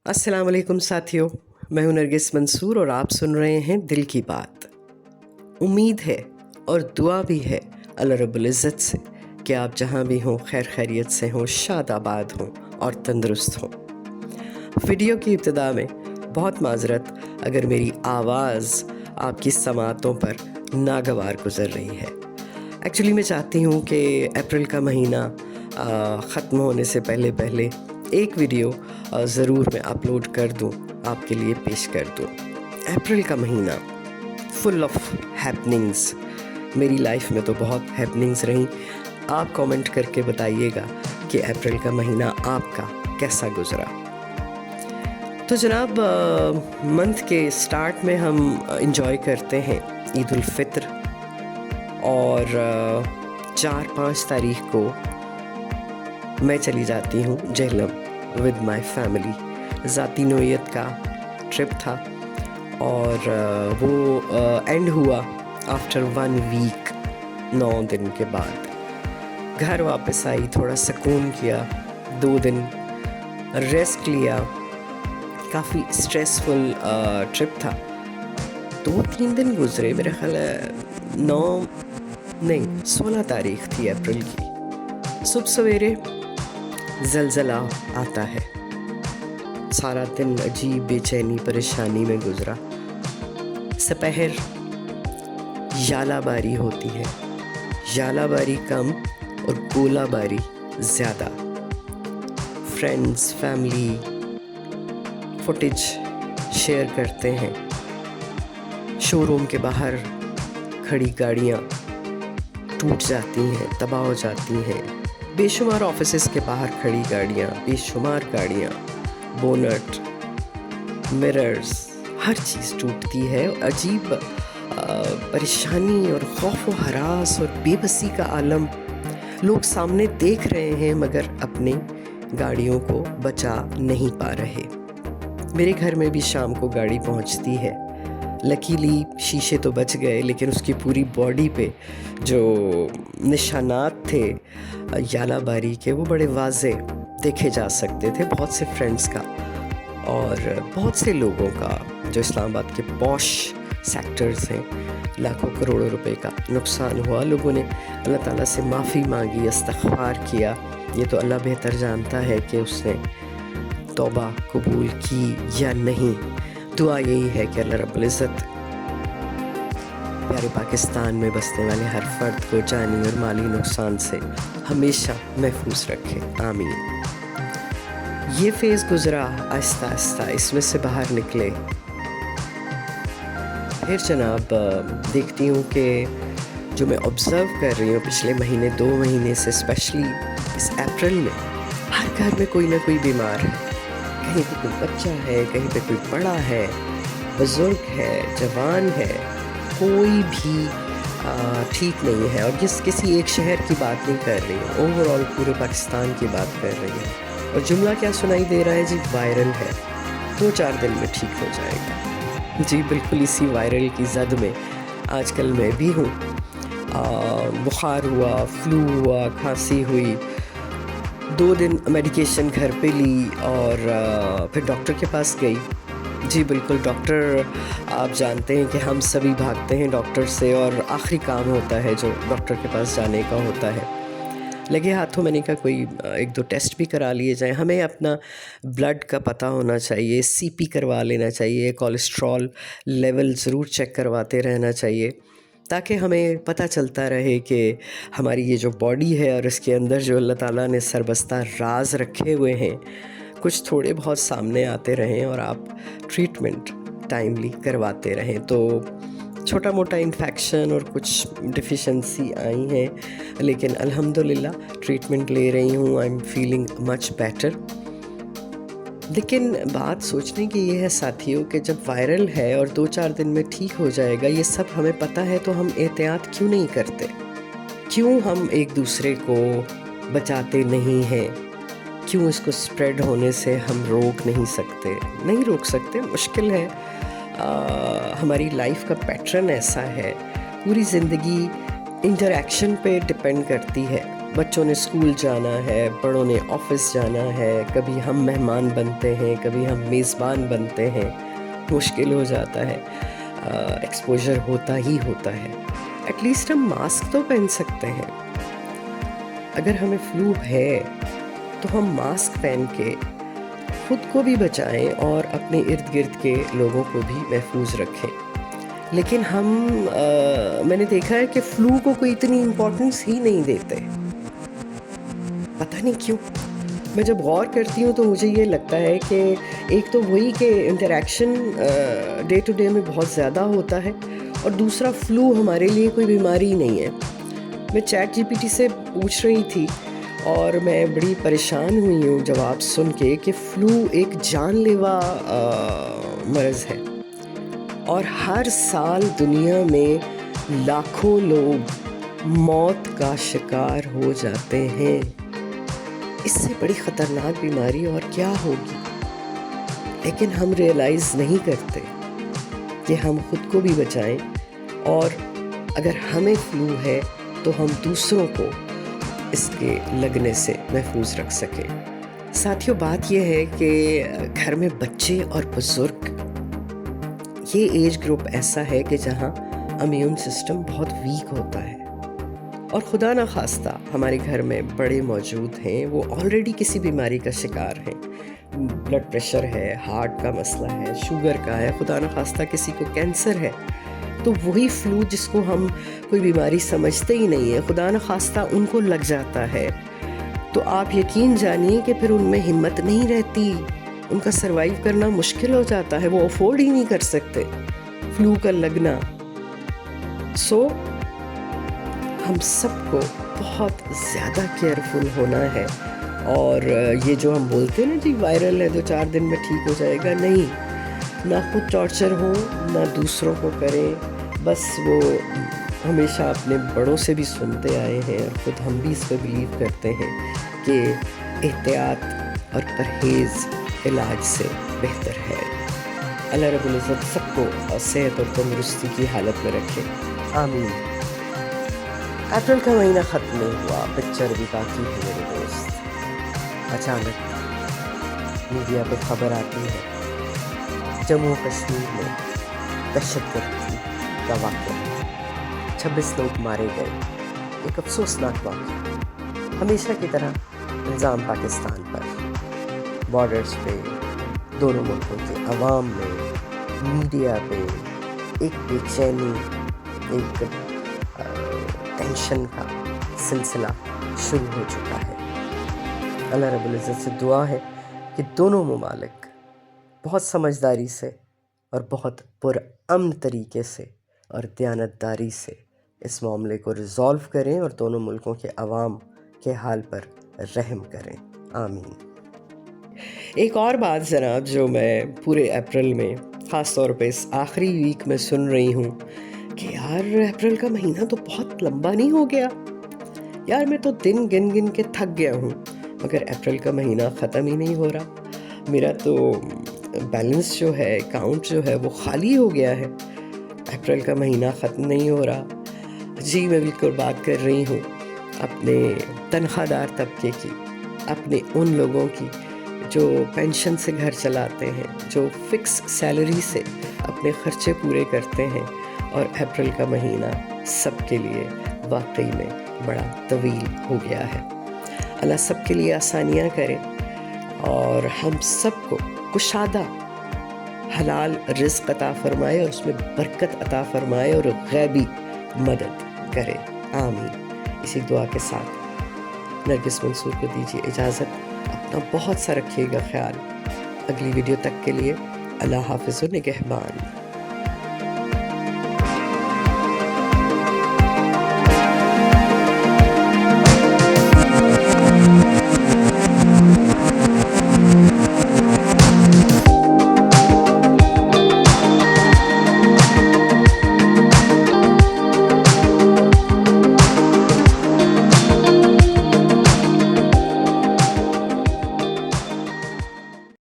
अस्सलाम वालेकुम साथियों, मैं हूं नरगिस मंसूर और आप सुन रहे हैं दिल की बात। उम्मीद है और दुआ भी है अल्लाह रब्बुल इज़्ज़त से कि आप जहां भी हों खैर खैरियत से हों, शाद आबाद हों और तंदुरुस्त हों। वीडियो की इब्तिदा में बहुत माजरत अगर मेरी आवाज़ आपकी समातों पर नागवार गुजर रही है। एक्चुअली मैं चाहती हूँ कि अप्रैल का महीना ख़त्म होने से पहले पहले एक वीडियो ज़रूर मैं अपलोड कर दूँ, आपके लिए पेश कर दूँ। अप्रैल का महीना फुल ऑफ हैपनिंग्स, मेरी लाइफ में तो बहुत हैपनिंग्स रहीं। आप कमेंट करके बताइएगा कि अप्रैल का महीना आपका कैसा गुजरा। तो जनाब, मंथ के स्टार्ट में हम इंजॉय करते हैं ईद उल फित्र और 4-5 तारीख को मैं चली जाती हूँ जेहलम विद माय फैमिली। ज़ाती नोयत का ट्रिप था और वो एंड हुआ आफ्टर 1 वीक, 9 दिन के बाद। घर वापस आई, थोड़ा सुकून किया, 2 दिन रेस्ट लिया। काफ़ी स्ट्रेसफुल ट्रिप था। 2-3 दिन गुजरे, मेरा ख्याल है 16 तारीख थी अप्रैल की। सुबह सवेरे ज़लज़ला आता है। सारा दिन अजीब बेचैनी परेशानी में गुजरा। सपहर यालाबारी होती है, यालाबारी कम और गोलाबारी ज़्यादा। फ्रेंड्स फैमिली फुटेज शेयर करते हैं। शोरूम के बाहर खड़ी गाड़ियाँ टूट जाती हैं, तबाह हो जाती हैं। बेशुमार ऑफिसेस के बाहर खड़ी गाड़ियाँ, बेशुमार गाड़ियाँ, बोनट, मिरर्स, हर चीज़ टूटती है। अजीब परेशानी और खौफ व हरास और बेबसी का आलम। लोग सामने देख रहे हैं मगर अपनी गाड़ियों को बचा नहीं पा रहे। मेरे घर में भी शाम को गाड़ी पहुंचती है। लकीली शीशे तो बच गए, लेकिन उसकी पूरी बॉडी पे जो निशानात थे यालाबारी के वो बड़े वाज़े देखे जा सकते थे। बहुत से फ्रेंड्स का और बहुत से लोगों का जो इस्लामाबाद के पॉश सेक्टर्स हैं, लाखों करोड़ों रुपए का नुकसान हुआ। लोगों ने अल्लाह ताला से माफ़ी मांगी, इस्तग़फ़ार किया। ये तो अल्लाह बेहतर जानता है कि उसने तौबा कबूल की या नहीं। दुआ यही है कि अल्लाह रब्बुल इज़्ज़त प्यारे पाकिस्तान में बसने वाले हर फर्द को जानी और माली नुकसान से हमेशा महफूज रखे, आमीन। ये फेज़ गुजरा, आहिस्ता आहिस्ता इसमें से बाहर निकले। फिर जनाब देखती हूँ कि जो मैं ऑब्ज़र्व कर रही हूँ पिछले महीने 2 महीने से, स्पेशली इस अप्रैल में, हर घर में कोई ना कोई बीमार है। कहीं पे कोई बच्चा है, कहीं पे कोई बड़ा है, बुज़ुर्ग है, जवान है, कोई भी ठीक नहीं है। और किसी एक शहर की बात नहीं कर रही हूँ, ओवरऑल पूरे पाकिस्तान की बात कर रही हूँ। और जुमला क्या सुनाई दे रहा है जी? वायरल है, 2-4 दिन में ठीक हो जाएगा। जी बिल्कुल इसी वायरल की जद में आजकल मैं भी हूँ। बुखार हुआ, फ्लू हुआ, खांसी हुई, 2 दिन मेडिकेशन घर पे ली और फिर डॉक्टर के पास गई। जी बिल्कुल, डॉक्टर, आप जानते हैं कि हम सभी भागते हैं डॉक्टर से और आखिरी काम होता है जो डॉक्टर के पास जाने का होता है। लगे हाथों मैंने कहा कोई 1-2 टेस्ट भी करा लिए जाएं। हमें अपना ब्लड का पता होना चाहिए, सीपी करवा लेना चाहिए, कोलेस्ट्रॉल लेवल ज़रूर चेक करवाते रहना चाहिए ताकि हमें पता चलता रहे कि हमारी ये जो बॉडी है और इसके अंदर जो अल्लाह ताला ने सरबस्ता राज रखे हुए हैं, कुछ थोड़े बहुत सामने आते रहें और आप ट्रीटमेंट टाइमली करवाते रहें। तो छोटा मोटा इन्फेक्शन और कुछ डिफिशेंसी आई हैं, लेकिन अल्हम्दुलिल्लाह ट्रीटमेंट ले रही हूँ। I am feeling much better. लेकिन बात सोचने की ये है साथियों कि जब वायरल है और 2-4 दिन में ठीक हो जाएगा, ये सब हमें पता है, तो हम एहतियात क्यों नहीं करते? क्यों हम एक दूसरे को बचाते नहीं हैं? क्यों इसको स्प्रेड होने से हम रोक नहीं सकते? नहीं रोक सकते, मुश्किल है। हमारी लाइफ का पैटर्न ऐसा है, पूरी ज़िंदगी इंटरेक्शन पे डिपेंड करती है। بچوں نے اسکول جانا ہے، بڑوں نے آفس جانا ہے، کبھی ہم مہمان بنتے ہیں، کبھی ہم میزبان بنتے ہیں، مشکل ہو جاتا ہے، ایکسپوجر ہوتا ہی ہوتا ہے۔ ایٹ لیسٹ ہم ماسک تو پہن سکتے ہیں۔ اگر ہمیں فلو ہے تو ہم ماسک پہن کے خود کو بھی بچائیں اور اپنے ارد گرد کے لوگوں کو بھی محفوظ رکھیں۔ لیکن میں نے دیکھا ہے کہ فلو کو کوئی اتنی امپورٹنس ہی نہیں دیتے، پتہ نہیں کیوں۔ میں جب غور کرتی ہوں تو مجھے یہ لگتا ہے کہ ایک تو وہی کہ انٹریکشن ڈے ٹو ڈے میں بہت زیادہ ہوتا ہے، اور دوسرا فلو ہمارے لیے کوئی بیماری نہیں ہے۔ میں چیٹ جی پی ٹی سے پوچھ رہی تھی اور میں بڑی پریشان ہوئی ہوں جواب سن کے کہ فلو ایک جان لیوا مرض ہے، اور ہر سال دنیا میں لاکھوں لوگ موت کا شکار ہو جاتے ہیں۔ اس سے بڑی خطرناک بیماری اور کیا ہوگی؟ لیکن ہم ریئلائز نہیں کرتے کہ ہم خود کو بھی بچائیں، اور اگر ہمیں فلو ہے تو ہم دوسروں کو اس کے لگنے سے محفوظ رکھ سکیں۔ ساتھیوں، بات یہ ہے کہ گھر میں بچے اور بزرگ، یہ ایج گروپ ایسا ہے کہ جہاں امیون سسٹم بہت ویک ہوتا ہے، اور خدا نخواستہ ہمارے گھر میں بڑے موجود ہیں، وہ آلریڈی کسی بیماری کا شکار ہیں، بلڈ پریشر ہے، ہارٹ کا مسئلہ ہے، شوگر کا ہے، خدا نخواستہ کسی کو کینسر ہے، تو وہی فلو جس کو ہم کوئی بیماری سمجھتے ہی نہیں ہے، خدا نخواستہ ان کو لگ جاتا ہے، تو آپ یقین جانیے کہ پھر ان میں ہمت نہیں رہتی، ان کا سروائیو کرنا مشکل ہو جاتا ہے، وہ افورڈ ہی نہیں کر سکتے فلو کا لگنا۔ سو ہم سب کو بہت زیادہ کیئرفل ہونا ہے، اور یہ جو ہم بولتے ہیں نا جی وائرل ہے 2-4 دن میں ٹھیک ہو جائے گا، نہیں، نہ خود ٹارچر ہو نہ دوسروں کو کریں۔ بس وہ ہمیشہ اپنے بڑوں سے بھی سنتے آئے ہیں، اور خود ہم بھی اس پہ بلیو کرتے ہیں کہ احتیاط اور پرہیز علاج سے بہتر ہے۔ اللہ رب العزت سب کو صحت اور تندرستی کی حالت میں رکھے، آمین۔ اپریل کا مہینہ ختم نہیں ہوا، پکچر بھی باقی ہے میرے دوست۔ اچانک میڈیا پہ خبر آتی ہے جموں کشمیر میں دہشت گردی کا واقعہ، 26 لوگ مارے گئے، ایک افسوسناک واقعہ۔ ہمیشہ کی طرح الزام پاکستان پر، بارڈرز پہ، دونوں ملکوں کے عوام میں، میڈیا پہ ایک بے چینی، ایک ٹینشن کا سلسلہ شروع ہو چکا ہے۔ اللہ رب العزت سے دعا ہے کہ دونوں ممالک بہت سمجھداری سے اور بہت پرامن طریقے سے اور دیانتداری سے اس معاملے کو ریزالو کریں، اور دونوں ملکوں کے عوام کے حال پر رحم کریں، آمین۔ ایک اور بات جناب جو میں پورے اپریل میں، خاص طور پہ اس آخری ویک میں سن رہی ہوں کہ یار اپریل کا مہینہ تو بہت لمبا نہیں ہو گیا؟ یار میں تو دن گن گن کے تھک گیا ہوں، مگر اپریل کا مہینہ ختم ہی نہیں ہو رہا۔ میرا تو بیلنس جو ہے، اکاؤنٹ جو ہے وہ خالی ہو گیا ہے، اپریل کا مہینہ ختم نہیں ہو رہا۔ جی میں بالکل بات کر رہی ہوں اپنے تنخواہ دار طبقے کی، اپنے ان لوگوں کی جو پینشن سے گھر چلاتے ہیں، جو فکس سیلری سے اپنے خرچے پورے کرتے ہیں، اور اپریل کا مہینہ سب کے لیے واقعی میں بڑا طویل ہو گیا ہے۔ اللہ سب کے لیے آسانیاں کرے، اور ہم سب کو کشادہ حلال رزق عطا فرمائے، اور اس میں برکت عطا فرمائے، اور غیبی مدد کرے، آمین۔ اسی دعا کے ساتھ نرگس منصور کو دیجیے اجازت، اپنا بہت سا رکھیے گا خیال۔ اگلی ویڈیو تک کے لیے اللہ حافظ و نگہبان۔